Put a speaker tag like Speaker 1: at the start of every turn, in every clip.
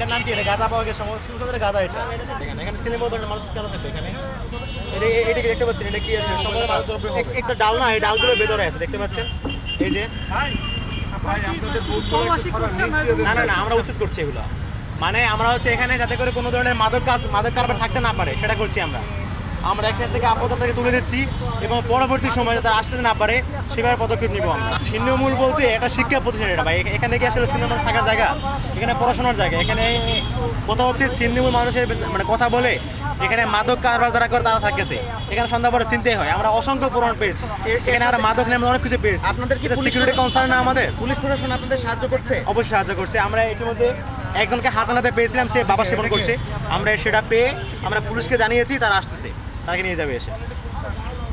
Speaker 1: এটার নাম কি? এটা গাঁজা পাওয়া গেছে, সুন্দর গাঁজা। এটা এখানে সিনেমা মানুষ কেন থাকবে এখানে? এটা দেখতে পাচ্ছেন, এটা কি আছে? সম্পূর্ণ মাদক দ্রব্য হবে। একটা ডাল না, এই ডালগুলো ভেতরে আছে, দেখতে পাচ্ছেন? এই যে না না না, আমরা উচিত করছি এগুলো। মানে আমরা হচ্ছে এখানে যাতে করে কোনো ধরনের মাদক কারবার থাকতে না পারে সেটা করছি আমরা এখান থেকে আপাতত তুলে দিচ্ছি এবং পরবর্তী সময় যাতে আসতে না পারে সেভাবে পদক্ষেপ নিব আমরা। ছিন্নমূল বলতে এটা শিক্ষা প্রতিষ্ঠান, এটা ভাই এখানে কি আসলে ছিন্ন মানুষ থাকার জায়গা? এখানে পড়াশোনার জায়গা। এখানে কথা হচ্ছে ছিন্নমূল মানুষের মানে কথা বলে এখানে মাদক কারবার যারা করে তারা থাকতেছে। এখানে সন্ধ্যা পরে চিনতে হয়। আমরা অসংখ্য প্রমাণ পেয়েছি এখানে, আমরা মাদক নিয়ে অনেক কিছু পেয়েছি।
Speaker 2: আপনাদের কি
Speaker 1: সিকিউরিটি কনসার্ন না আমাদের?
Speaker 2: পুলিশ প্রশাসন আপনাদের সাহায্য করছে?
Speaker 1: অবশ্যই সাহায্য করছে। আমরা ইতিমধ্যে একজনকে হাতে পেয়েছিলাম, সে বাবা সেবন করছে। আমরা সেটা পেয়ে আমরা পুলিশকে জানিয়েছি, তারা আসতেছে, তাকে নিয়ে যাবে এসে।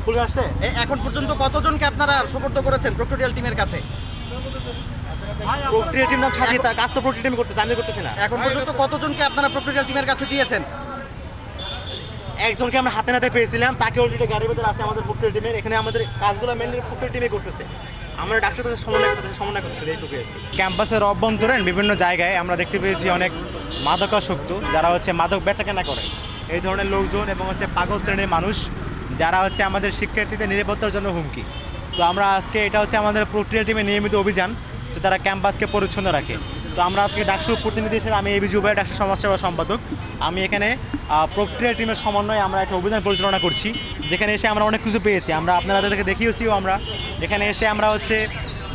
Speaker 1: পুলিশ আসছে।
Speaker 2: এখন পর্যন্ত কতজনকে আপনারা সোপর্দ করেছেন প্রক্টোরিয়াল টিমের কাছে?
Speaker 1: প্রক্রিয়া টিম নাম সাথে, তার কাজ তো প্রক্রিয়া টিম করতেছে, আমি করতেছি না।
Speaker 2: এখন পর্যন্ত কতজনকে আপনারা প্রক্টোরিয়াল টিমের কাছে দিয়েছেন?
Speaker 1: একজনকে আমরা হাতে পেয়েছিলাম, তাকে অলরেডি গাড়ির ভিতরে আছে আমাদের প্রক্রিয়া টিমের। এখানে আমাদের কাজগুলো মেনলি প্রক্রিয়া টিমে করতেছে। আমরা ডাক্তারদের সমন্বয় করতেছি এইটুকু। ক্যাম্পাসের অভ্যন্তরীণ বিভিন্ন জায়গায় আমরা দেখতে পেয়েছি অনেক মাদকাসক্ত যারা হচ্ছে মাদক বেচাকেনা করে, এই ধরনের লোকজন এবং হচ্ছে পাগল শ্রেণীর মানুষ যারা হচ্ছে আমাদের শিক্ষার্থীদের নিরাপত্তার জন্য হুমকি। তো আমরা আজকে এটা হচ্ছে আমাদের প্রক্রিয়া টিমের নিয়মিত অভিযান যে তারা ক্যাম্পাসকে পরিচ্ছন্ন রাখে। তো আমরা আজকে ডাকসু প্রতিনিধি হিসেবে, আমি এই বিজু ভাই, ডাকসু সমাজসেবা সম্পাদক, আমি এখানে প্রক্রিয়া টিমের সমন্বয়ে আমরা একটা অভিযান পরিচালনা করছি, যেখানে এসে আমরা অনেক কিছু পেয়েছি। আমরা আপনাদেরকে দেখিয়েছিও। আমরা এখানে এসে আমরা হচ্ছে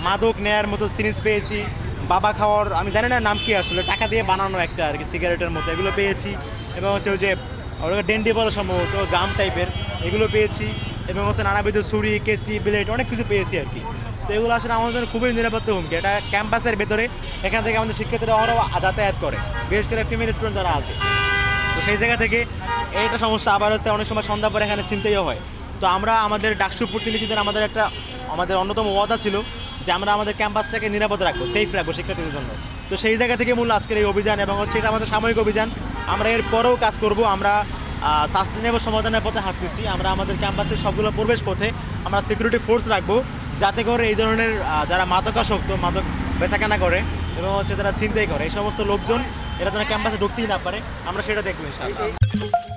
Speaker 1: মাদক নেয়ার মতো সিরিজ পেয়েছি, বাবা খাওয়ার, আমি জানি না নাম কি আসলে, টাকা দিয়ে বানানো একটা আর কি সিগারেটের মতো, এগুলো পেয়েছি। এবং হচ্ছে ওই যে ডেন্ডি বলো সম্ভবত, গাম টাইপের, এগুলো পেয়েছি। এবং হচ্ছে নানাবিধ ছুরি, কেসি, ব্লেড, অনেক কিছু পেয়েছি আর কি। তো এগুলো আসলে আমাদের জন্য খুবই নিরাপত্তা হুমকি। এটা ক্যাম্পাসের ভেতরে, এখান থেকে আমাদের শিক্ষার্থীরা অহরহ যাতায়াত করে, বিশেষ করে ফিমেল স্টুডেন্ট যারা আছে। তো সেই জায়গা থেকে এইটা সমস্যা। আবার হচ্ছে অনেক সময় সন্ধ্যা পরে এখানে চিনতেই হয়। তো আমরা আমাদের ডাকসু প্রতিনিধিদের আমাদের অন্যতম ওয়াদা ছিল যে আমরা আমাদের ক্যাম্পাসটাকে নিরাপদ রাখবো, সেফ রাখবো শিক্ষার্থীদের জন্য। তো সেই জায়গা থেকে মূল আজকের এই অভিযান, এবং হচ্ছে এটা আমাদের সাময়িক অভিযান। আমরা এর পরেও কাজ করব। আমরা সাস্টেনেবল সমাধানের পথে হাঁটতেছি। আমরা আমাদের ক্যাম্পাসের সবগুলো প্রবেশ পথে আমরা সিকিউরিটি ফোর্স রাখবো, যাতে করে এই ধরনের যারা মাদকাসক্ত, মাদক বেচাকেনা করে এবং হচ্ছে যারা ছিনতাই করে, এই সমস্ত লোকজন এরা যেন ক্যাম্পাসে ঢুকতেই না পারে, আমরা সেটা দেখবো ইনশাআল্লাহ।